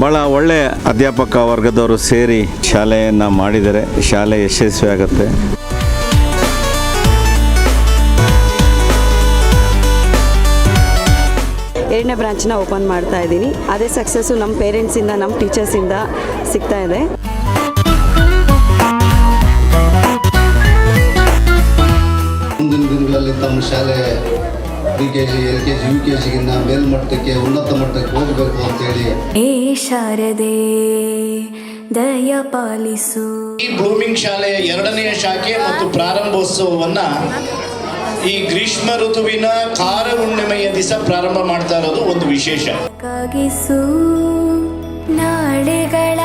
ಭಾಳ ಒಳ್ಳೆಯ ಅಧ್ಯಾಪಕ ವರ್ಗದವರು ಸೇರಿ ಶಾಲೆಯನ್ನು ಮಾಡಿದರೆ ಶಾಲೆ ಯಶಸ್ವಿ ಆಗುತ್ತೆ. ಎರಡನೇ ಬ್ರಾಂಚ್ನ ಓಪನ್ ಮಾಡ್ತಾ ಇದ್ದೀನಿ. ಅದೇ ಸಕ್ಸಸ್ಸು ನಮ್ಮ ಪೇರೆಂಟ್ಸಿಂದ, ನಮ್ಮ ಟೀಚರ್ಸಿಂದ ಸಿಗ್ತಾ ಇದೆ. ಮುಂದಿನ ದಿನಗಳಲ್ಲಿ ತಮ್ಮ ಶಾಲೆ PKG, LKG, UKGಗಿನ್ನ ಮೇಲ್ಮಟ್ಟಕ್ಕೆ, ಉನ್ನತ ಮಟ್ಟಕ್ಕೆ ಹೋಗಬೇಕು ಅಂತೇಳಿ ಏ ಶಾರದೆ ದಯ ಪಾಲಿಸು. ಈ ಬ್ಲೂಮಿಂಗ್ ಶಾಲೆಯ 2ನೇ ಶಾಖೆ ಮತ್ತು ಪ್ರಾರಂಭೋತ್ಸವವನ್ನ ಈ ಗ್ರೀಷ್ಮ ಋತುವಿನ ಕಾರ ಹುಣ್ಣಿಮೆಯ ದಿವಸ ಪ್ರಾರಂಭ ಮಾಡ್ತಾ ಇರೋದು ಒಂದು ವಿಶೇಷ. ಕಾಗಿಸು ನಾಳೆಗಳ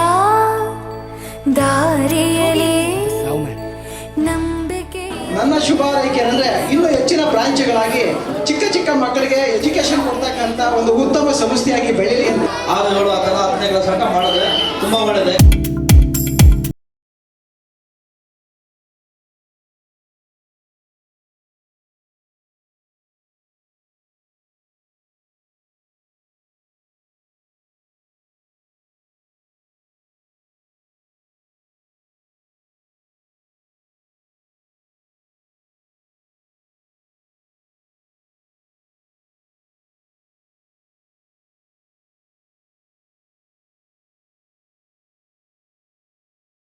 ದಾರಿಯಲ್ಲಿ ನಂಬಿಕೆ. ನನ್ನ ಶುಭ ಹಾರೈಕೆ ಅಂದರೆ ಇನ್ನೂ ಹೆಚ್ಚಿನ ಬ್ರಾಂಚ್ಗಳಾಗಿ ಚಿಕ್ಕ ಚಿಕ್ಕ ಮಕ್ಕಳಿಗೆ ಎಜುಕೇಶನ್ ಕೊಡ್ತಕ್ಕಂಥ ಒಂದು ಉತ್ತಮ ಸಂಸ್ಥೆಯಾಗಿ ಬೆಳೀಲಿ. 6, 7 ಆ ಥರ 10ನೇ ಕ್ಲಾಸ್ ತನಕ ಮಾಡಿದ್ರೆ ತುಂಬ ಒಳ್ಳೆಯದೇ.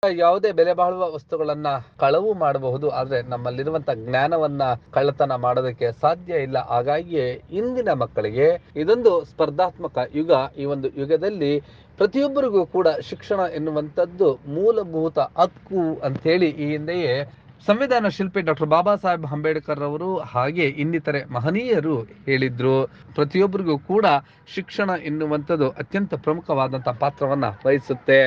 ಯಾವುದೇ ಬೆಲೆ ಬಾಳುವ ವಸ್ತುಗಳನ್ನ ಕಳವು ಮಾಡಬಹುದು, ಆದ್ರೆ ನಮ್ಮಲ್ಲಿರುವಂತ ಜ್ಞಾನವನ್ನ ಕಳ್ಳತನ ಮಾಡೋದಕ್ಕೆ ಸಾಧ್ಯ ಇಲ್ಲ. ಹಾಗಾಗಿಯೇ ಇಂದಿನ ಮಕ್ಕಳಿಗೆ ಇದೊಂದು ಸ್ಪರ್ಧಾತ್ಮಕ ಯುಗ. ಈ ಒಂದು ಯುಗದಲ್ಲಿ ಪ್ರತಿಯೊಬ್ಬರಿಗೂ ಕೂಡ ಶಿಕ್ಷಣ ಎನ್ನುವಂಥದ್ದು ಮೂಲಭೂತ ಹಕ್ಕು ಅಂತೇಳಿ ಈ ಹಿಂದೆಯೇ ಸಂವಿಧಾನ ಶಿಲ್ಪಿ ಡಾಕ್ಟರ್ ಬಾಬಾ ಸಾಹೇಬ್ ಅಂಬೇಡ್ಕರ್ ಅವರು ಹಾಗೆ ಇನ್ನಿತರೆ ಮಹನೀಯರು ಹೇಳಿದ್ರು. ಪ್ರತಿಯೊಬ್ಬರಿಗೂ ಕೂಡ ಶಿಕ್ಷಣ ಎನ್ನುವಂಥದ್ದು ಅತ್ಯಂತ ಪ್ರಮುಖವಾದಂಥ ಪಾತ್ರವನ್ನ ವಹಿಸುತ್ತೆ.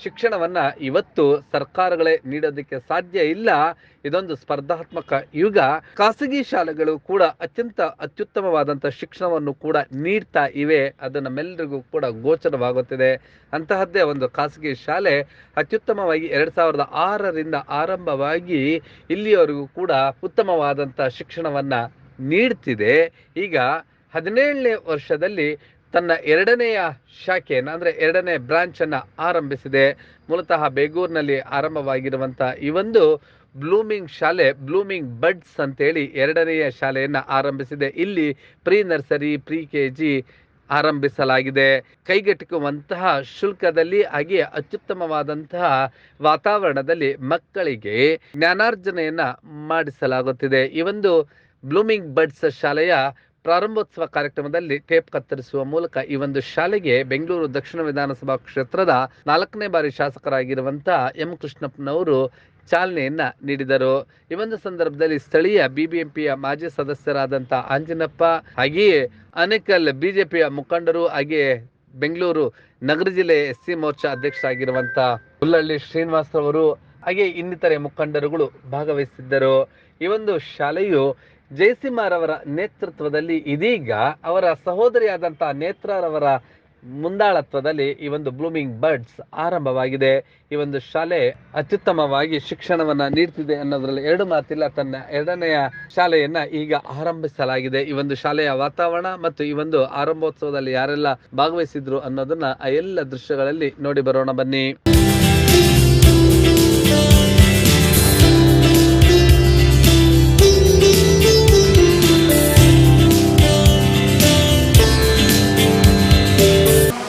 ಶಿಕ್ಷಣವನ್ನ ಇವತ್ತು ಸರ್ಕಾರಗಳೇ ನೀಡೋದಕ್ಕೆ ಸಾಧ್ಯ ಇಲ್ಲ. ಇದೊಂದು ಸ್ಪರ್ಧಾತ್ಮಕ ಯುಗ. ಖಾಸಗಿ ಶಾಲೆಗಳು ಕೂಡ ಅತ್ಯಂತ ಅತ್ಯುತ್ತಮವಾದಂಥ ಶಿಕ್ಷಣವನ್ನು ಕೂಡ ನೀಡ್ತಾ ಇವೆ. ಅದು ನಮ್ಮೆಲ್ಲರಿಗೂ ಕೂಡ ಗೋಚರವಾಗುತ್ತಿದೆ. ಅಂತಹದ್ದೇ ಒಂದು ಖಾಸಗಿ ಶಾಲೆ ಅತ್ಯುತ್ತಮವಾಗಿ 2006ರಿಂದ ಆರಂಭವಾಗಿ ಇಲ್ಲಿಯವರೆಗೂ ಕೂಡ ಉತ್ತಮವಾದಂಥ ಶಿಕ್ಷಣವನ್ನ ನೀಡ್ತಿದೆ. ಈಗ 17ನೇ ವರ್ಷದಲ್ಲಿ ತನ್ನ 2ನೇಯ ಶಾಖೆಯನ್ನು ಅಂದರೆ 2ನೇ ಬ್ರಾಂಚನ್ನು ಆರಂಭಿಸಿದೆ. ಮೂಲತಃ ಬೇಗೂರಿನಲ್ಲಿ ಆರಂಭವಾಗಿರುವಂಥ ಈ ಒಂದು ಬ್ಲೂಮಿಂಗ್ ಶಾಲೆ ಬ್ಲೂಮಿಂಗ್ ಬಡ್ಸ್ ಅಂತೇಳಿ 2ನೇಯ ಶಾಲೆಯನ್ನು ಆರಂಭಿಸಿದೆ. ಇಲ್ಲಿ ಪ್ರೀ ನರ್ಸರಿ, KG ಆರಂಭಿಸಲಾಗಿದೆ. ಕೈಗೆಟುಕುವಂತಹ ಶುಲ್ಕದಲ್ಲಿ ಹಾಗೆ ಅತ್ಯುತ್ತಮವಾದಂತಹ ವಾತಾವರಣದಲ್ಲಿ ಮಕ್ಕಳಿಗೆ ಜ್ಞಾನಾರ್ಜನೆಯನ್ನ ಮಾಡಿಸಲಾಗುತ್ತಿದೆ. ಈ ಒಂದು ಬ್ಲೂಮಿಂಗ್ ಬಡ್ಸ್ ಶಾಲೆಯ ಪ್ರಾರಂಭೋತ್ಸವ ಕಾರ್ಯಕ್ರಮದಲ್ಲಿ ಟೇಪ್ ಕತ್ತರಿಸುವ ಮೂಲಕ ಈ ಒಂದು ಶಾಲೆಗೆ ಬೆಂಗಳೂರು ದಕ್ಷಿಣ ವಿಧಾನಸಭಾ ಕ್ಷೇತ್ರದ 4ನೇ ಬಾರಿ ಶಾಸಕರಾಗಿರುವಂತಹ ಎಂ ಕೃಷ್ಣಪ್ಪನವರು ಚಾಲನೆಯನ್ನ ನೀಡಿದರು. ಈ ಒಂದು ಸಂದರ್ಭದಲ್ಲಿ ಸ್ಥಳೀಯ BBMPಯ ಮಾಜಿ ಸದಸ್ಯರಾದಂಥ ಆಂಜನಪ್ಪ, ಹಾಗೆಯೇ ಅನೇಕಲ್ BJPಯ ಮುಖಂಡರು, ಹಾಗೆಯೇ ಬೆಂಗಳೂರು ನಗರ ಜಿಲ್ಲೆ SC ಮೋರ್ಚಾ ಅಧ್ಯಕ್ಷರಾಗಿರುವಂಥ ಹುಲ್ಲಳ್ಳಿ ಶ್ರೀನಿವಾಸ್ ಅವರು, ಹಾಗೆ ಇನ್ನಿತರೆ ಮುಖಂಡರುಗಳು ಭಾಗವಹಿಸಿದ್ದರು. ಈ ಒಂದು ಶಾಲೆಯು ಜಯಸಿಂಹರವರ ನೇತೃತ್ವದಲ್ಲಿ ಇದೀಗ ಅವರ ಸಹೋದರಿಯಾದಂಥ ನೇತ್ರರವರ ಮುಂದಾಳತ್ವದಲ್ಲಿ ಈ ಒಂದು ಬ್ಲೂಮಿಂಗ್ ಬರ್ಡ್ಸ್ ಆರಂಭವಾಗಿದೆ. ಈ ಒಂದು ಶಾಲೆ ಅತ್ಯುತ್ತಮವಾಗಿ ಶಿಕ್ಷಣವನ್ನ ನೀಡ್ತಿದೆ ಅನ್ನೋದ್ರಲ್ಲಿ 2 ಮಾತಿಲ್ಲ. ತನ್ನ 2ನೇಯ ಶಾಲೆಯನ್ನ ಈಗ ಆರಂಭಿಸಲಾಗಿದೆ. ಈ ಒಂದು ಶಾಲೆಯ ವಾತಾವರಣ ಮತ್ತು ಈ ಒಂದು ಆರಂಭೋತ್ಸವದಲ್ಲಿ ಯಾರೆಲ್ಲ ಭಾಗವಹಿಸಿದ್ರು ಅನ್ನೋದನ್ನ ಆ ಎಲ್ಲ ದೃಶ್ಯಗಳಲ್ಲಿ ನೋಡಿ ಬರೋಣ ಬನ್ನಿ.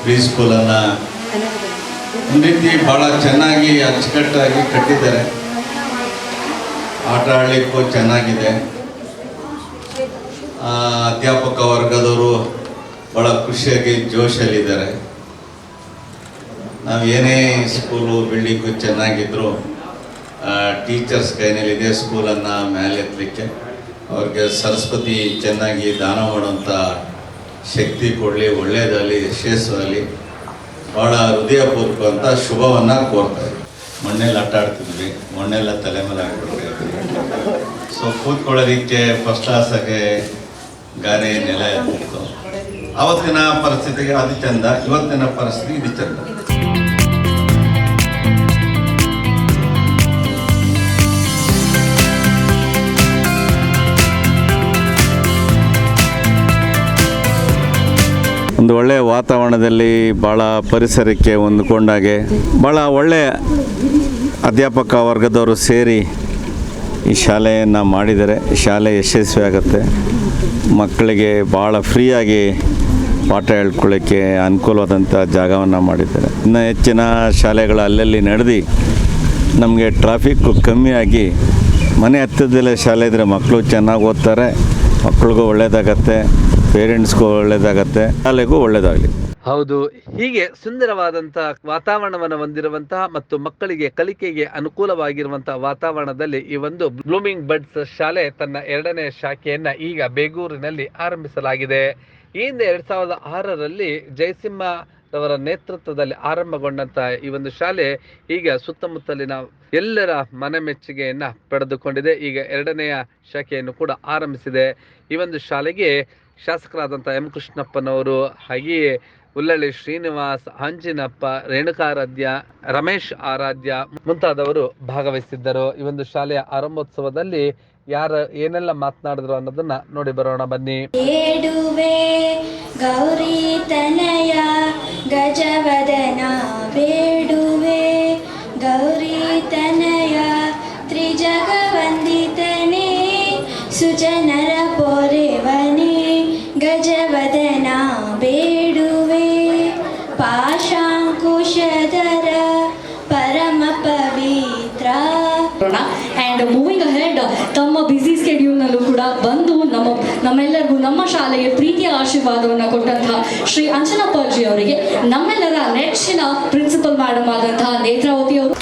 ಪ್ರೀ ಸ್ಕೂಲನ್ನು ಒಂದು ರೀತಿ ಭಾಳ ಚೆನ್ನಾಗಿ ಅಚ್ಚುಕಟ್ಟಾಗಿ ಕಟ್ಟಿದ್ದಾರೆ. ಆಟ ಆಡಲಿಕ್ಕೂ ಚೆನ್ನಾಗಿದೆ. ಅಧ್ಯಾಪಕ ವರ್ಗದವರು ಭಾಳ ಖುಷಿಯಾಗಿ ಜೋಶಲ್ಲಿದ್ದಾರೆ. ನಾವು ಏನೇ ಸ್ಕೂಲು ಬಿಲ್ಡಿಂಗು ಚೆನ್ನಾಗಿದ್ದರೂ ಟೀಚರ್ಸ್ ಕೈನಲ್ಲಿದೆ ಸ್ಕೂಲನ್ನು ಮೇಲೆತ್ತಲಿಕ್ಕೆ. ಅವ್ರಿಗೆ ಸರಸ್ವತಿ ಚೆನ್ನಾಗಿ ದಾನ ಮಾಡುವಂಥ ಶಕ್ತಿ ಕೊಡಲಿ, ಒಳ್ಳೆಯದಾಗಲಿ, ಯಶಸ್ಸಲ್ಲಿ ಭಾಳ ಹೃದಯಪೂರ್ವಕ ಶುಭವನ್ನು ಕೋರ್ತಾರೆ. ಮಣ್ಣೆಲ್ಲ ಆಟ ಆಡ್ತಿದ್ವಿ, ಮಣ್ಣೆಲ್ಲ ತಲೆ ಮೇಲೆ ಹಾಕ್ಬಿಡ್ತಾಯಿದ್ವಿ. ಸೊ ಕೂತ್ಕೊಳ್ಳೋದಕ್ಕೆ ಫಸ್ಟ್ ಕ್ಲಾಸಾಗೆ ಗಾರೆ ನೆಲ ಇರ್ತಿತ್ತು. ಅವತ್ತಿನ ಪರಿಸ್ಥಿತಿಗೆ ಅದು ಚಂದ, ಇವತ್ತಿನ ಪರಿಸ್ಥಿತಿ ಇದು ಚಂದ. ಒಂದು ಒಳ್ಳೆಯ ವಾತಾವರಣದಲ್ಲಿ ಭಾಳ ಪರಿಸರಕ್ಕೆ ಹೊಂದ್ಕೊಂಡಾಗೆ ಭಾಳ ಒಳ್ಳೆಯ ಅಧ್ಯಾಪಕ ವರ್ಗದವರು ಸೇರಿ ಈ ಶಾಲೆಯನ್ನು ಮಾಡಿದರೆ ಶಾಲೆ ಯಶಸ್ವಿ ಆಗುತ್ತೆ. ಮಕ್ಕಳಿಗೆ ಭಾಳ ಫ್ರೀಯಾಗಿ ಪಾಠ ಹೇಳ್ಕೊಳ್ಳೋಕ್ಕೆ ಅನುಕೂಲವಾದಂಥ ಜಾಗವನ್ನು ಮಾಡಿದ್ದಾರೆ. ಇನ್ನು ಹೆಚ್ಚಿನ ಶಾಲೆಗಳು ಅಲ್ಲಲ್ಲಿ ನಡೆದು ನಮಗೆ ಟ್ರಾಫಿಕ್ಕು ಕಮ್ಮಿಯಾಗಿ ಮನೆ ಹತ್ತಿರದಲ್ಲೇ ಶಾಲೆ ಇದ್ದರೆ ಮಕ್ಕಳು ಚೆನ್ನಾಗಿ ಓದ್ತಾರೆ, ಮಕ್ಕಳಿಗೂ ಒಳ್ಳೆಯದಾಗತ್ತೆ, ಪೇರೆಂಟ್ಸ್ಗೂ ಒಳ್ಳೆಯದಾಗತ್ತೆ, ಶಾಲೆಗೂ ಒಳ್ಳೆಯದಾಗಲಿ. ಹೌದು, ಹೀಗೆ ಸುಂದರವಾದಂತಹ ವಾತಾವರಣವನ್ನು ಹೊಂದಿರುವಂತಹ ಮತ್ತು ಮಕ್ಕಳಿಗೆ ಕಲಿಕೆಗೆ ಅನುಕೂಲವಾಗಿರುವಂತಹ ವಾತಾವರಣದಲ್ಲಿ ಈ ಒಂದು ಬ್ಲೂಮಿಂಗ್ ಬಡ್ಸ್ ಶಾಲೆ ತನ್ನ 2ನೇ ಶಾಖೆಯನ್ನ ಈಗ ಬೇಗೂರಿನಲ್ಲಿ ಆರಂಭಿಸಲಾಗಿದೆ. ಈ ಹಿಂದೆ 2006ರಲ್ಲಿ ಜಯಸಿಂಹ ಅವರ ನೇತೃತ್ವದಲ್ಲಿ ಆರಂಭಗೊಂಡಂತಹ ಈ ಒಂದು ಶಾಲೆ ಈಗ ಸುತ್ತಮುತ್ತಲಿನ ಎಲ್ಲರ ಮನೆ ಮೆಚ್ಚುಗೆಯನ್ನ ಪಡೆದುಕೊಂಡಿದೆ. ಈಗ 2ನೇ ಶಾಖೆಯನ್ನು ಕೂಡ ಆರಂಭಿಸಿದೆ. ಈ ಒಂದು ಶಾಲೆಗೆ ಶಾಸಕರಾದಂಥ ಎಂ ಕೃಷ್ಣಪ್ಪನವರು, ಹಾಗೆಯೇ ಉಲ್ಲಳ್ಳಿ ಶ್ರೀನಿವಾಸ್, ಅಂಜಿನಪ್ಪ, ರೇಣುಕಾರಾಧ್ಯ, ರಮೇಶ್ ಆರಾಧ್ಯ ಮುಂತಾದವರು ಭಾಗವಹಿಸಿದ್ದರು. ಈ ಒಂದು ಶಾಲೆಯ ಆರಂಭೋತ್ಸವದಲ್ಲಿ ಯಾರು ಏನೆಲ್ಲ ಮಾತನಾಡಿದ್ರು ಅನ್ನೋದನ್ನ ನೋಡಿ ಬರೋಣ ಬನ್ನಿ. ಬೇಡುವೆ ಗೌರಿ ತನಯ ಗಜವದನ, ಬೇಡುವೆ ಗೌರಿ ತನಯ ತ್ರಿಜಗವಂದಿತನೇ, ಸುಜನರ ಪೊರೆವನೇ ಗಜವದನ, ಬೇಡುವೆ ಪಾಶಾಂಕುಶಧರ ಪರಮ ಪವಿತ್ರ. ಆ್ಯಂಡ್ ಮೂವಿಂಗ್ ಅಹೆಡ್, ತಮ್ಮ ಬ್ಯುಸಿ ಸ್ಕೆಡ್ಯೂಲ್ನಲ್ಲೂ ಕೂಡ ಬಂದು ನಮ್ಮೆಲ್ಲರಿಗೂ ನಮ್ಮ ಶಾಲೆಗೆ ಪ್ರೀತಿಯ ಆಶೀರ್ವಾದವನ್ನು ಕೊಟ್ಟಂತಹ ಶ್ರೀ ಅಂಜನಪ್ಪಾಜಿ ಅವರಿಗೆ ನಮ್ಮೆಲ್ಲರ ನೆಚ್ಚಿನ ಪ್ರಿನ್ಸಿಪಲ್ ಮೇಡಮ್ ಆದಂತಹ ನೇತ್ರಾವತಿ ಅವರು,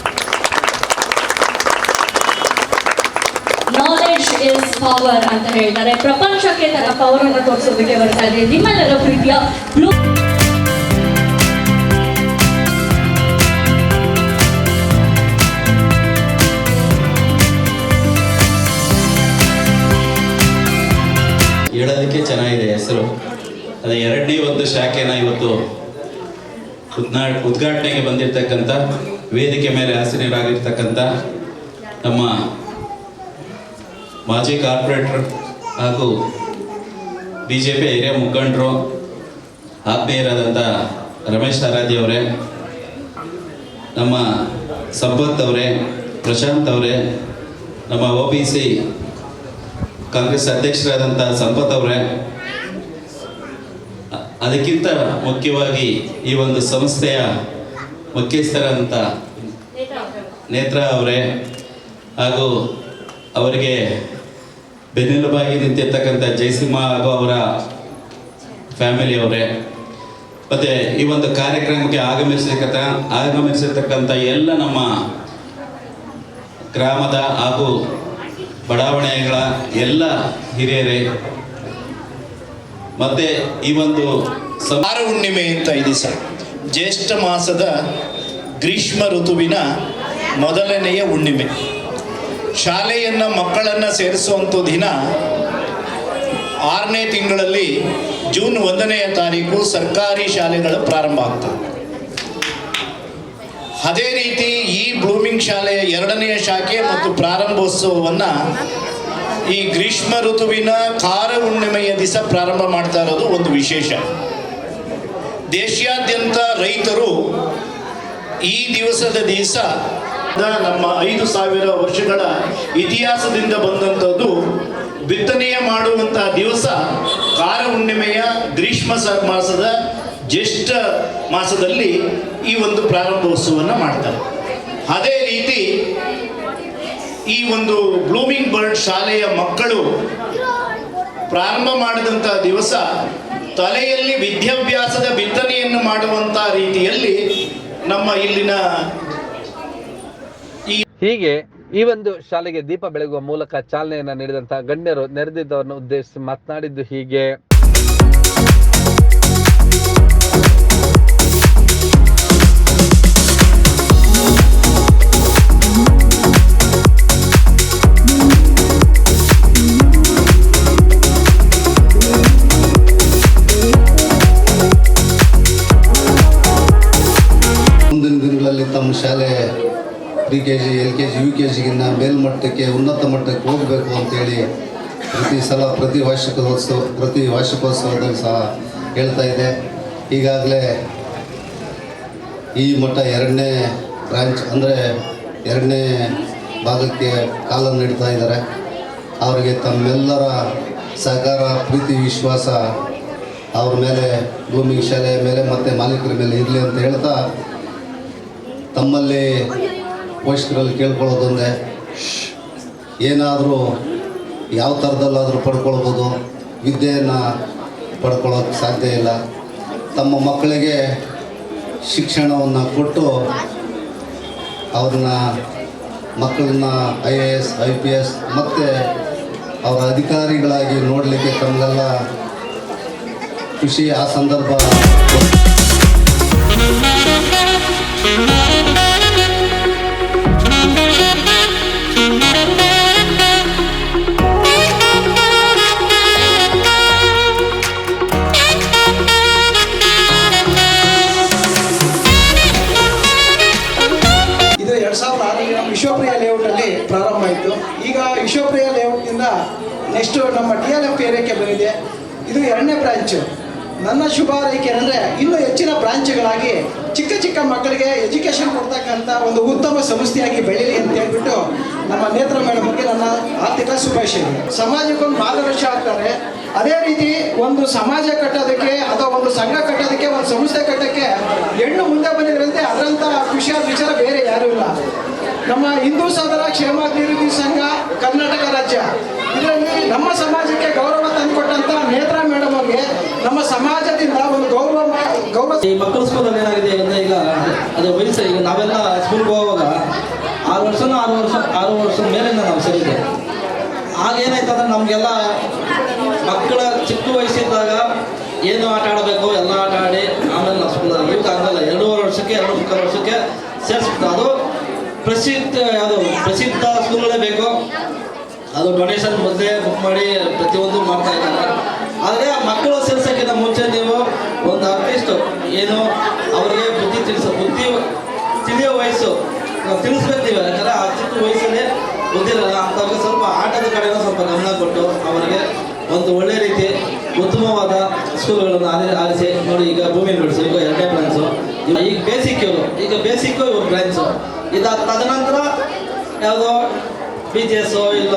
ನಾಲೆಡ್ಜ್ ಇಸ್ ಪವರ್ ಅಂತ ಹೇಳ್ತಾರೆ, ಪ್ರಪಂಚಕ್ಕೆ ತನ್ನ ಪವರ್ ಅನ್ನು ತೋರಿಸೋದಕ್ಕೆ ಬರ್ತಾ ಇದೆ ನಿಮ್ಮೆಲ್ಲರ ಪ್ರೀತಿಯ ಬ್ಲೂ. ಹೇಳೋದಕ್ಕೆ ಚೆನ್ನಾಗಿದೆ ಹೆಸರು. ಅದೇ 2ನೇ ಒಂದು ಶಾಖೆನ ಇವತ್ತು ಉದ್ಘಾಟನೆಗೆ ಬಂದಿರತಕ್ಕಂಥ, ವೇದಿಕೆ ಮೇಲೆ ಆಸೀನರಾಗಿರ್ತಕ್ಕಂಥ ನಮ್ಮ ಮಾಜಿ ಕಾರ್ಪೊರೇಟರ್ ಹಾಗೂ BJP ಹಿರಿಯ ಮುಖಂಡರು, ಆತ್ಮೀಯರಾದಂಥ ರಮೇಶ್ ಆರಾಧ್ಯ ಅವರೇ, ನಮ್ಮ ಸಂಪತ್ ಅವರೇ, ಪ್ರಶಾಂತ್ ಅವರೇ, ನಮ್ಮ OBC ಕಾಂಗ್ರೆಸ್ ಅಧ್ಯಕ್ಷರಾದಂಥ ಸಂಪತ್ ಅವರೇ, ಅದಕ್ಕಿಂತ ಮುಖ್ಯವಾಗಿ ಈ ಒಂದು ಸಂಸ್ಥೆಯ ಮುಖ್ಯಸ್ಥರಾದಂಥ ನೇತ್ರಾ ಅವರೇ, ಹಾಗೂ ಅವರಿಗೆ ಬೆನ್ನೆಲುಬಾಗಿ ನಿಂತಿರ್ತಕ್ಕಂಥ ಜಯಸಿಂಹ ಹಾಗೂ ಅವರ ಫ್ಯಾಮಿಲಿ ಅವರೇ, ಮತ್ತು ಈ ಒಂದು ಕಾರ್ಯಕ್ರಮಕ್ಕೆ ಆಗಮಿಸಿರ್ತಕ್ಕಂಥ ಎಲ್ಲ ನಮ್ಮ ಗ್ರಾಮದ ಹಾಗೂ ಬಡಾವಣೆಗಳ ಎಲ್ಲ ಹಿರಿಯರೇ, ಮತ್ತೆ ಈ ಒಂದು ಕಾರ ಹುಣ್ಣಿಮೆ ಅಂತ ಈ ದಿವಸ ಜ್ಯೇಷ್ಠ ಮಾಸದ ಗ್ರೀಷ್ಮ ಋತುವಿನ ಮೊದಲನೆಯ ಹುಣ್ಣಿಮೆ. ಶಾಲೆಯನ್ನು ಮಕ್ಕಳನ್ನು ಸೇರಿಸುವಂಥ ದಿನ 6ನೇ ತಿಂಗಳಲ್ಲಿ ಜೂನ್ 1ನೇ ತಾರೀಕು ಸರ್ಕಾರಿ ಶಾಲೆಗಳು ಪ್ರಾರಂಭ ಆಗ್ತವೆ. ಅದೇ ರೀತಿ ಈ ಬ್ಲೂಮಿಂಗ್ ಶಾಲೆಯ 2ನೇ ಶಾಖೆ ಮತ್ತು ಪ್ರಾರಂಭೋತ್ಸವವನ್ನು ಈ ಗ್ರೀಷ್ಮ ಋತುವಿನ ಕಾರ ಹುಣ್ಣಿಮೆಯ ದಿವಸ ಪ್ರಾರಂಭ ಮಾಡ್ತಾ ಇರೋದು ಒಂದು ವಿಶೇಷ. ದೇಶಾದ್ಯಂತ ರೈತರು ಈ ದಿವಸದ ದಿವಸ ನಮ್ಮ 5000 ವರ್ಷಗಳ ಇತಿಹಾಸದಿಂದ ಬಂದಂಥದ್ದು ಬಿತ್ತನೆಯ ಮಾಡುವಂತಹ ದಿವಸ ಕಾರ ಹುಣ್ಣಿಮೆಯ ಗ್ರೀಷ್ಮ ಮಾಸದ ಜ್ಯೇಷ್ಠ ಮಾಸದಲ್ಲಿ ಈ ಒಂದು ಪ್ರಾರಂಭೋತ್ಸವವನ್ನು ಮಾಡ್ತಾರೆ. ಅದೇ ರೀತಿ ಈ ಒಂದು ಬ್ಲೂಮಿಂಗ್ ಬರ್ಡ್ ಶಾಲೆಯ ಮಕ್ಕಳು ಪ್ರಾರಂಭ ಮಾಡಿದಂಥ ದಿವಸ ತಲೆಯಲ್ಲಿ ವಿದ್ಯಾಭ್ಯಾಸದ ಬಿತ್ತನೆಯನ್ನು ಮಾಡುವಂಥ ರೀತಿಯಲ್ಲಿ ನಮ್ಮ ಇಲ್ಲಿನ ಹೀಗೆ ಈ ಒಂದು ಶಾಲೆಗೆ ದೀಪ ಬೆಳಗುವ ಮೂಲಕ ಚಾಲನೆಯನ್ನ ನೀಡಿದಂತಹ ಗಣ್ಯರು ನೆರೆದಿದ್ದವರನ್ನು ಉದ್ದೇಶಿಸಿ ಮಾತನಾಡಿದ್ದು ಹೀಗೆ. ಮುಂದಿನ ದಿನಗಳಲ್ಲಿ ತಮ್ಮ ಶಾಲೆ PKG LKG UKGಗಿನ್ನ ಮೇಲ್ಮಟ್ಟಕ್ಕೆ ಉನ್ನತ ಮಟ್ಟಕ್ಕೆ ಹೋಗಬೇಕು ಅಂತೇಳಿ ಪ್ರತಿ ವಾರ್ಷಿಕೋತ್ಸವದಲ್ಲಿ ಸಹ ಹೇಳ್ತಾ ಇದೆ. ಈಗಾಗಲೇ ಈ ಮಠ 2ನೇ ಬ್ರಾಂಚ್ ಅಂದರೆ 2ನೇ ಭಾಗಕ್ಕೆ ಕಾಲನ್ನು ನೀಡ್ತಾ ಇದ್ದಾರೆ. ಅವರಿಗೆ ತಮ್ಮೆಲ್ಲರ ಸಹಕಾರ, ಪ್ರೀತಿ, ವಿಶ್ವಾಸ ಅವ್ರ ಮೇಲೆ, ಬ್ಲೂಮಿಂಗ್ ಶಾಲೆಯ ಮೇಲೆ ಮತ್ತು ಮಾಲೀಕರ ಮೇಲೆ ಇರಲಿ ಅಂತ ಹೇಳ್ತಾ, ತಮ್ಮಲ್ಲಿ ಪೋಷಕರಲ್ಲಿ ಕೇಳ್ಕೊಳ್ಳೋದೊಂದೇ, ಏನಾದರೂ ಯಾವ ಥರದಲ್ಲಾದರೂ ಪಡ್ಕೊಳ್ಬೋದು, ವಿದ್ಯೆಯನ್ನು ಪಡ್ಕೊಳ್ಳೋಕ್ಕೆ ಸಾಧ್ಯ ಇಲ್ಲ. ತಮ್ಮ ಮಕ್ಕಳಿಗೆ ಶಿಕ್ಷಣವನ್ನು ಕೊಟ್ಟು ಮಕ್ಕಳನ್ನ IAS, IPS ಮತ್ತು ಅವರ ಅಧಿಕಾರಿಗಳಾಗಿ ನೋಡಲಿಕ್ಕೆ ತಮಗೆಲ್ಲ ಖುಷಿ. ಆ ಸಂದರ್ಭ ಇದು 2006ರಲ್ಲಿ ನಮ್ಮ ವಿಶ್ವಪ್ರಿಯ ಲೇಔಟಲ್ಲಿ ಪ್ರಾರಂಭ ಆಯಿತು. ಈಗ ವಿಶ್ವಪ್ರಿಯ ಲೇಔಟ್ನಿಂದ ನೆಕ್ಸ್ಟು ನಮ್ಮ DLF ಏರಿಯಾಕ್ಕೆ ಬಂದಿದೆ. ಇದು 2ನೇ ಬ್ರಾಂಚು. ನನ್ನ ಶುಭ ಹಾರೈಕೆ ಅಂದರೆ ಇನ್ನೂ ಹೆಚ್ಚಿನ ಬ್ರಾಂಚ್ಗಳಾಗಿ ಚಿಕ್ಕ ಚಿಕ್ಕ ಮಕ್ಕಳಿಗೆ ಎಜುಕೇಷನ್ ಕೊಡ್ತಕ್ಕಂಥ ಒಂದು ಉತ್ತಮ ಸಂಸ್ಥೆಯಾಗಿ ಬೆಳೀಲಿ ಅಂತ ಹೇಳ್ಬಿಟ್ಟು ನಮ್ಮ ನೇತ್ರ ಮೇಡಮ್ಗೆ ನನ್ನ ಆರ್ಥಿಕ ಶುಭಾಶಯಗಳು. ಸಮಾಜಕ್ಕೊಂದು ಮಾರ್ಗದರ್ಶ ಆಗ್ತಾರೆ. ಅದೇ ರೀತಿ ಒಂದು ಸಮಾಜ ಕಟ್ಟೋದಕ್ಕೆ ಅಥವಾ ಒಂದು ಸಂಘ ಕಟ್ಟೋದಕ್ಕೆ, ಒಂದು ಸಂಸ್ಥೆ ಕಟ್ಟೋಕ್ಕೆ ಹೆಣ್ಣು ಮುಂದೆ ಬಂದಿದ್ರಂತೆ ಅದರಂಥ ಖುಷಿಯಾದ ವಿಚಾರ ಬೇರೆ ಯಾರೂ ಇಲ್ಲ. ನಮ್ಮ ಹಿಂದೂ ಸೋದರ ಕ್ಷೇಮಾಭಿವೃದ್ಧಿ ಸಂಘ ಕರ್ನಾಟಕ ರಾಜ್ಯ ಇದರಲ್ಲಿ ನಮ್ಮ ಸಮಾಜಕ್ಕೆ ಗೌರವ ತಂದುಕೊಟ್ಟಂಥ ನೇತ್ರ ಮೇಡಮ್ ಅವ್ರಿಗೆ ನಮ್ಮ ಸಮಾಜದಿಂದ ಒಂದು ಗೌರವ. ಈ ಮಕ್ಕಳ ಸ್ಕೂಲಲ್ಲಿ ಏನಾಗಿದೆ ಅಂದರೆ ಈಗ ಅದೇ ವಯಸ್ಸು, ಈಗ ನಾವೆಲ್ಲ ಸ್ಕೂಲ್ಗೆ ಹೋಗುವಾಗ 6 ವರ್ಷದ ಮೇಲಿಂದ ನಾವು ಸೇರಿದ್ದೆ. ಆಗೇನಾಯ್ತಂದ್ರೆ ನಮಗೆಲ್ಲ ಮಕ್ಕಳ ಚಿಕ್ಕ ವಯಸ್ಸಿದ್ದಾಗ ಏನು ಆಟ ಆಡಬೇಕು ಎಲ್ಲ ಆಟ ಆಡಿ ಆಮೇಲೆ ನಾವು ಸ್ಕೂಲಲ್ಲಿ ಈಗ ಆಗಲ್ಲ 2.5 ವರ್ಷಕ್ಕೆ 2.5 ವರ್ಷಕ್ಕೆ ಸೇರಿಸ್ಬಿಟ್ಟು ಅದು ಪ್ರಸಿದ್ಧ ಸ್ಕೂಲ್ಗಳೇ ಬೇಕು. ಅದು ಡೊನೇಷನ್ ಮೊದಲೇ ಬುಕ್ ಮಾಡಿ ಪ್ರತಿಯೊಂದು ಮಾಡ್ತಾ ಇದ್ದಾರೆ. ಆದರೆ ಮಕ್ಕಳು ಸೇರ್ಸೋಕ್ಕಿಂತ ಮುಂಚೆ ನೀವು ಒಂದು ಅಟ್ಲೀಸ್ಟ್ ಏನು ಅವರಿಗೆ ಬುದ್ಧಿ ತಿಳಿಯೋ ವಯಸ್ಸು ನಾವು ತಿಳಿಸ್ಬೇಕು. ನೀವು ಯಾಕಂದರೆ ಆ ಚಿಕ್ಕ ವಯಸ್ಸಲ್ಲಿ ಗೊತ್ತಿರಲ್ಲ ಅಂಥವ್ರಿಗೆ ಸ್ವಲ್ಪ ಆಟದ ಕಡೆನೂ ಸ್ವಲ್ಪ ಗಮನ ಕೊಟ್ಟು ಅವರಿಗೆ ಒಂದು ಒಳ್ಳೆ ರೀತಿ ಉತ್ತಮವಾದ ಸ್ಕೂಲ್ಗಳನ್ನು ಆರಿಸಿ ನೋಡಿ. ಈಗ ಭೂಮಿ ಬಿಡಿಸು, ಈಗ 2ನೇ ಬ್ರಾಂಚು, ಈಗ ಬೇಸಿಕ್ಕು ಇವ್ರ ಬ್ರಾಂಚು. ತದನಂತರ ಯಾವುದೋ BGS ಇಲ್ಲ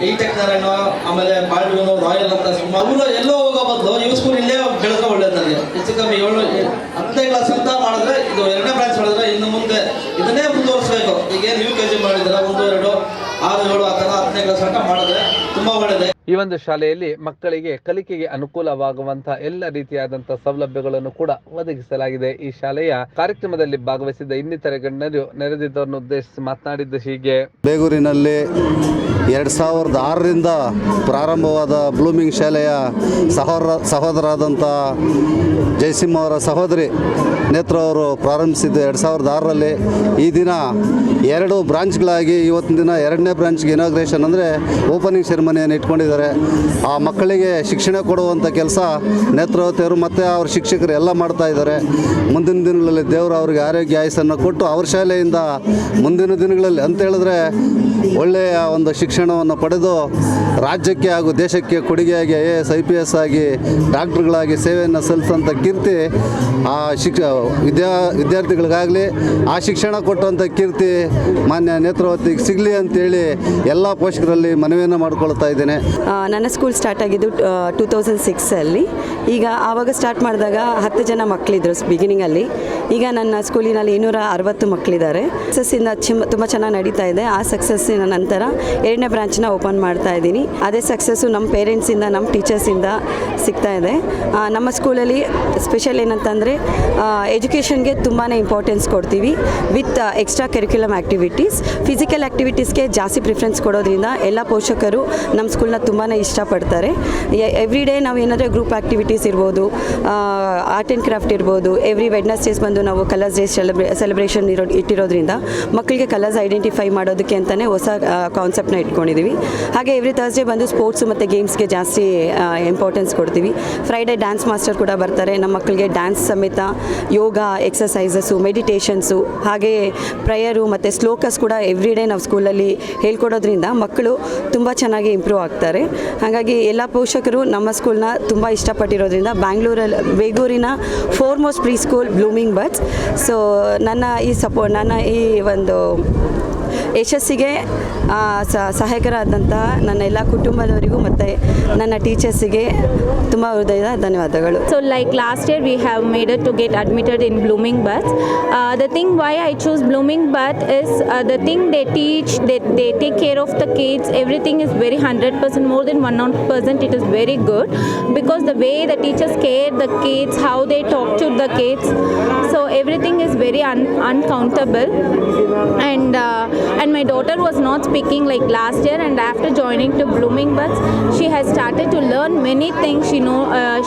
E-Tech ನಾರಾಯಣ, ಆಮೇಲೆ ಬಾಲ್ಡ್ವಿನು, ರಾಯಲ್ ಅಂತ ಅವರು ಎಲ್ಲೋ ಹೋಗೋ ಬದಲು ಇವ್ ಸ್ಕೂಲ್ ಇಲ್ಲೇ ಬೆಳೆದ್ರೆ ಒಳ್ಳೇದು. ನನಗೆ ಹೆಚ್ಚು ಕಮ್ಮಿ 10ನೇ ಕ್ಲಾಸ್ ಅಂತ ಮಾಡಿದ್ರೆ ಇದು 2ನೇ ಬ್ರಾಂಚ್ ಮಾಡಿದ್ರೆ ಇನ್ನು ಮುಂದೆ ಇದನ್ನೇ ಮುಂದುವರಿಸಬೇಕು. ಈಗೇನು UKG ಮಾಡಿದ್ರೆ 1, 2, 6, 7 ಆ ಥರ 10ನೇ ಕ್ಲಾಸ್ ಅಂತ ಮಾಡಿದ್ರೆ ತುಂಬ ಒಳ್ಳೆಯದೇ. ಈ ಒಂದು ಶಾಲೆಯಲ್ಲಿ ಮಕ್ಕಳಿಗೆ ಕಲಿಕೆಗೆ ಅನುಕೂಲವಾಗುವಂತಹ ಎಲ್ಲ ರೀತಿಯಾದಂತಹ ಸೌಲಭ್ಯಗಳನ್ನು ಕೂಡ ಒದಗಿಸಲಾಗಿದೆ. ಈ ಶಾಲೆಯ ಕಾರ್ಯಕ್ರಮದಲ್ಲಿ ಭಾಗವಹಿಸಿದ್ದ ಇನ್ನಿತರೆ ಗಣ್ಯರು ನೆರೆದಿದ್ದವರನ್ನು ಉದ್ದೇಶಿಸಿ ಮಾತನಾಡಿದ್ದು ಹೀಗೆ. ಬೇಗೂರಿನಲ್ಲಿ 2006ರಿಂದ ಪ್ರಾರಂಭವಾದ ಬ್ಲೂಮಿಂಗ್ ಶಾಲೆಯ ಸಹೋದರಾದಂಥ ಜಯಸಿಂಹ ಅವರ ಸಹೋದರಿ ನೇತ್ರ ಅವರು ಪ್ರಾರಂಭಿಸಿದ್ದು 2006ರಲ್ಲಿ. ಈ ದಿನ 2 ಬ್ರಾಂಚ್ಗಳಾಗಿ ಇವತ್ತಿನ ದಿನ 2ನೇ ಬ್ರಾಂಚ್ಗೆ ಇನಾಗ್ರೇಷನ್ ಅಂದರೆ ಓಪನಿಂಗ್ ಸೆರೆಮನಿಯನ್ನು ಇಟ್ಕೊಂಡಿದ್ದಾರೆ. ಆ ಮಕ್ಕಳಿಗೆ ಶಿಕ್ಷಣ ಕೊಡುವಂಥ ಕೆಲಸ ನೇತ್ರಾವತಿಯವರು ಮತ್ತು ಅವ್ರ ಶಿಕ್ಷಕರು ಎಲ್ಲ ಮಾಡ್ತಾ ಇದ್ದಾರೆ. ಮುಂದಿನ ದಿನಗಳಲ್ಲಿ ದೇವರು ಅವರಿಗೆ ಆರೋಗ್ಯ ಆಯಸ್ಸನ್ನು ಕೊಟ್ಟು ಅವ್ರ ಶಾಲೆಯಿಂದ ಮುಂದಿನ ದಿನಗಳಲ್ಲಿ ಅಂತ ಹೇಳಿದ್ರೆ ಒಳ್ಳೆಯ ಒಂದು ಶಿಕ್ಷಣವನ್ನು ಪಡೆದು ರಾಜ್ಯಕ್ಕೆ ಹಾಗೂ ದೇಶಕ್ಕೆ ಕೊಡುಗೆಯಾಗಿ IAS, IPS ಆಗಿ ಡಾಕ್ಟ್ರುಗಳಾಗಿ ಸೇವೆಯನ್ನು ಸಲ್ಲಿಸೋಂಥ ಕೀರ್ತಿ ಆ ವಿದ್ಯಾರ್ಥಿಗಳಿಗಾಗಲಿ ಆ ಶಿಕ್ಷಣ ಕೊಟ್ಟಂಥ ಕೀರ್ತಿ ಮಾನ್ಯ ನೇತ್ರಾವತಿಗೆ ಸಿಗಲಿ ಅಂತೇಳಿ ಎಲ್ಲ ಪೋಷಕರಲ್ಲಿ ಮನವಿಯನ್ನು ಮಾಡಿಕೊಳ್ತಾ ಇದ್ದೇನೆ. ನನ್ನ ಸ್ಕೂಲ್ ಸ್ಟಾರ್ಟ್ ಆಗಿದ್ದು 2006ಅಲ್ಲಿ. ಈಗ ಆವಾಗ ಸ್ಟಾರ್ಟ್ ಮಾಡಿದಾಗ 10 ಜನ ಮಕ್ಕಳಿದ್ರು ಬಿಗಿನಿಂಗಲ್ಲಿ. ಈಗ ನನ್ನ ಸ್ಕೂಲಿನಲ್ಲಿ 260 ಮಕ್ಕಳಿದ್ದಾರೆ. ಸಕ್ಸಸ್ಸಿಂದ ತುಂಬ ಚೆನ್ನಾಗಿ ನಡೀತಾ ಇದೆ. ಆ ಸಕ್ಸಸ್ಸಿನ ನಂತರ 2ನೇ ಬ್ರಾಂಚ್ನ ಓಪನ್ ಮಾಡ್ತಾ ಇದ್ದೀನಿ. ಅದೇ ಸಕ್ಸಸ್ಸು ನಮ್ಮ ಪೇರೆಂಟ್ಸಿಂದ, ನಮ್ಮ ಟೀಚರ್ಸಿಂದ ಸಿಗ್ತಾ ಇದೆ. ನಮ್ಮ ಸ್ಕೂಲಲ್ಲಿ ಸ್ಪೆಷಲ್ ಏನಂತಂದರೆ ಎಜುಕೇಷನ್ಗೆ ತುಂಬಾ ಇಂಪಾರ್ಟೆನ್ಸ್ ಕೊಡ್ತೀವಿ with extra curriculum activities. Physical ಆ್ಯಕ್ಟಿವಿಟೀಸ್ಗೆ ಜಾಸ್ತಿ ಪ್ರಿಫರೆನ್ಸ್ ಕೊಡೋದ್ರಿಂದ ಎಲ್ಲ ಪೋಷಕರು ನಮ್ಮ ಸ್ಕೂಲ್ನ ತುಂಬಾ ಇಷ್ಟಪಡ್ತಾರೆ. ಎವ್ರಿ ಡೇ ನಾವು ಏನಾದರೂ ಗ್ರೂಪ್ ಆ್ಯಕ್ಟಿವಿಟೀಸ್ ಇರ್ಬೋದು, ಆರ್ಟ್ ಆ್ಯಂಡ್ ಕ್ರಾಫ್ಟ್ ಇರ್ಬೋದು. ಎವ್ರಿ ವೆಡ್ನೆಸ್ಡೇಸ್ ಬಂದು ನಾವು ಕಲರ್ಸ್ ಡೇ ಸೆಲೆಬ್ರೇಷನ್ ಇಟ್ಟಿರೋದ್ರಿಂದ ಮಕ್ಕಳಿಗೆ ಕಲರ್ಸ್ ಐಡೆಂಟಿಫೈ ಮಾಡೋದಕ್ಕೆ ಅಂತಲೇ ಹೊಸ ಕಾನ್ಸೆಪ್ಟ್ನ ಇಟ್ಕೊಂಡಿದ್ದೀವಿ. ಹಾಗೆ ಎವ್ರಿ ಥರ್ಸ್ಡೇ ಬಂದು ಸ್ಪೋರ್ಟ್ಸು ಮತ್ತು ಗೇಮ್ಸ್ಗೆ ಜಾಸ್ತಿ ಇಂಪಾರ್ಟೆನ್ಸ್ ಕೊಡ್ತೀವಿ. ಫ್ರೈಡೇ ಡ್ಯಾನ್ಸ್ ಮಾಸ್ಟರ್ ಕೂಡ ಬರ್ತಾರೆ. ನಮ್ಮ ಮಕ್ಕಳಿಗೆ ಡ್ಯಾನ್ಸ್ ಸಮೇತ ಯೋಗ, ಎಕ್ಸಸೈಸಸ್ಸು, ಮೆಡಿಟೇಷನ್ಸು, ಹಾಗೆ ಪ್ರೇಯರು ಮತ್ತು ಸ್ಲೋಕಸ್ ಕೂಡ ಎವ್ರಿ ಡೇ ನಾವು ಸ್ಕೂಲಲ್ಲಿ ಹೇಳ್ಕೊಡೋದ್ರಿಂದ ಮಕ್ಕಳು ತುಂಬ ಚೆನ್ನಾಗಿ ಇಂಪ್ರೂವ್ ಆಗ್ತಾರೆ. ಹಾಗಾಗಿ ಎಲ್ಲ ಪೋಷಕರು ನಮ್ಮ ಸ್ಕೂಲ್ನ ತುಂಬ ಇಷ್ಟಪಟ್ಟಿರೋದ್ರಿಂದ ಬೇಗೂರಿನ foremost pre school blooming buds. So ನನ್ನ ಈ ಒಂದು ಯಶಸ್ಸಿಗೆ ಸಹಾಯಕರಾದಂತಹ ನನ್ನ ಎಲ್ಲ ಕುಟುಂಬದವರಿಗೂ ಮತ್ತು ನನ್ನ ಟೀಚರ್ಸಿಗೆ ತುಂಬ ಹೃದಯದ ಧನ್ಯವಾದಗಳು. So like last year we have made it to get admitted in Blooming Buds. The thing why I choose Blooming Buds is the thing they teach, they take care of the kids, everything is very 100%, more than 100%, it is very good because the way the teachers care the kids, how they talk to the kids, so everything is very uncountable. And my daughter was not speaking like last year, and after joining to Blooming Buds she has started to learn many things.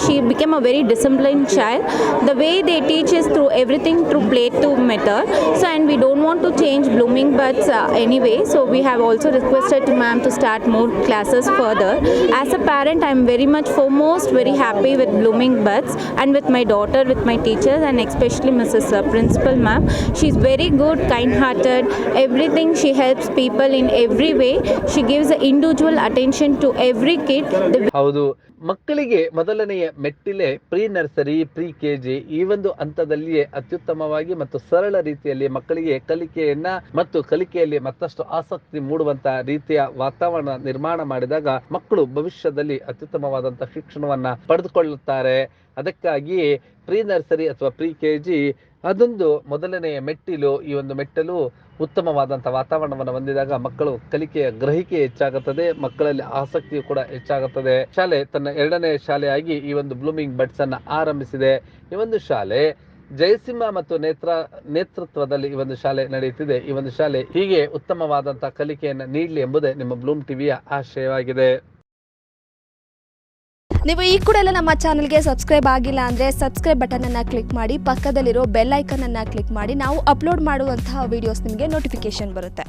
She became a very disciplined child. The way they teach is through everything through play to method. So and we don't want to change Blooming Buds anyway, so we have also requested to ma'am to start more classes further. As a parent I am very much foremost very happy with Blooming Buds and with my daughter, with my teachers, and especially Mrs. Principal ma'am. She is very good, kind hearted, everything. She helps people in every way. She gives individual attention to every kid. ಹೌದು, ಮಕ್ಕಳಿಗೆ ಮೊದಲನೆಯ ಮೆಟ್ಟಿಲೆ pre nursery, pre KG. ಈ ಒಂದು ಹಂತದಲ್ಲಿಯೇ ಅತ್ಯುತ್ತಮವಾಗಿ ಮತ್ತು ಸರಳ ರೀತಿಯಲ್ಲಿ ಮಕ್ಕಳಿಗೆ ಕಲಿಕೆಯನ್ನ ಮತ್ತು ಕಲಿಕೆಯಲ್ಲಿ ಮತ್ತಷ್ಟು ಆಸಕ್ತಿ ಮೂಡುವಂತಹ ರೀತಿಯ ವಾತಾವರಣ ನಿರ್ಮಾಣ ಮಾಡಿದಾಗ ಮಕ್ಕಳು ಭವಿಷ್ಯದಲ್ಲಿ ಅತ್ಯುತ್ತಮವಾದಂತಹ ಶಿಕ್ಷಣವನ್ನ ಪಡೆದುಕೊಳ್ಳುತ್ತಾರೆ. ಅದಕ್ಕಾಗಿ ಪ್ರೀ ನರ್ಸರಿ ಅಥವಾ ಪ್ರೀ ಕೆಜಿ ಅದೊಂದು ಮೊದಲನೆಯ ಮೆಟ್ಟಿಲು. ಈ ಒಂದು ಮೆಟ್ಟಲು ಉತ್ತಮವಾದಂಥ ವಾತಾವರಣವನ್ನು ಹೊಂದಿದಾಗ ಮಕ್ಕಳು ಕಲಿಕೆಯ ಗ್ರಹಿಕೆ ಹೆಚ್ಚಾಗುತ್ತದೆ, ಮಕ್ಕಳಲ್ಲಿ ಆಸಕ್ತಿಯು ಕೂಡ ಹೆಚ್ಚಾಗುತ್ತದೆ. ಶಾಲೆ ತನ್ನ 2ನೇ ಶಾಲೆಯಾಗಿ ಈ ಒಂದು ಬ್ಲೂಮಿಂಗ್ ಬಡ್ಸ್ ಅನ್ನ ಆರಂಭಿಸಿದೆ. ಈ ಒಂದು ಶಾಲೆ ಜಯಸಿಂಹ ಮತ್ತು ನೇತೃತ್ವದಲ್ಲಿ ಈ ಒಂದು ಶಾಲೆ ನಡೆಯುತ್ತಿದೆ. ಈ ಒಂದು ಶಾಲೆ ಹೀಗೆ ಉತ್ತಮವಾದಂತಹ ಕಲಿಕೆಯನ್ನು ನೀಡಲಿ ಎಂಬುದೇ ನಿಮ್ಮ ಬ್ಲೂಮ್ ಟಿವಿಯ ಆಶಯವಾಗಿದೆ. ನೀವು ಈ ಕೂಡ ಎಲ್ಲ ನಮ್ಮ ಚಾನಲ್ಗೆ ಸಬ್ಸ್ಕ್ರೈಬ್ ಆಗಿಲ್ಲ ಅಂದರೆ ಸಬ್ಸ್ಕ್ರೈಬ್ ಬಟನನ್ನು ಕ್ಲಿಕ್ ಮಾಡಿ, ಪಕ್ಕದಲ್ಲಿರೋ ಬೆಲ್ ಐಕನನ್ನು ಕ್ಲಿಕ್ ಮಾಡಿ. ನಾವು ಅಪ್ಲೋಡ್ ಮಾಡುವಂತಹ ವೀಡಿಯೋಸ್ ನಿಮಗೆ ನೋಟಿಫಿಕೇಶನ್ ಬರುತ್ತೆ.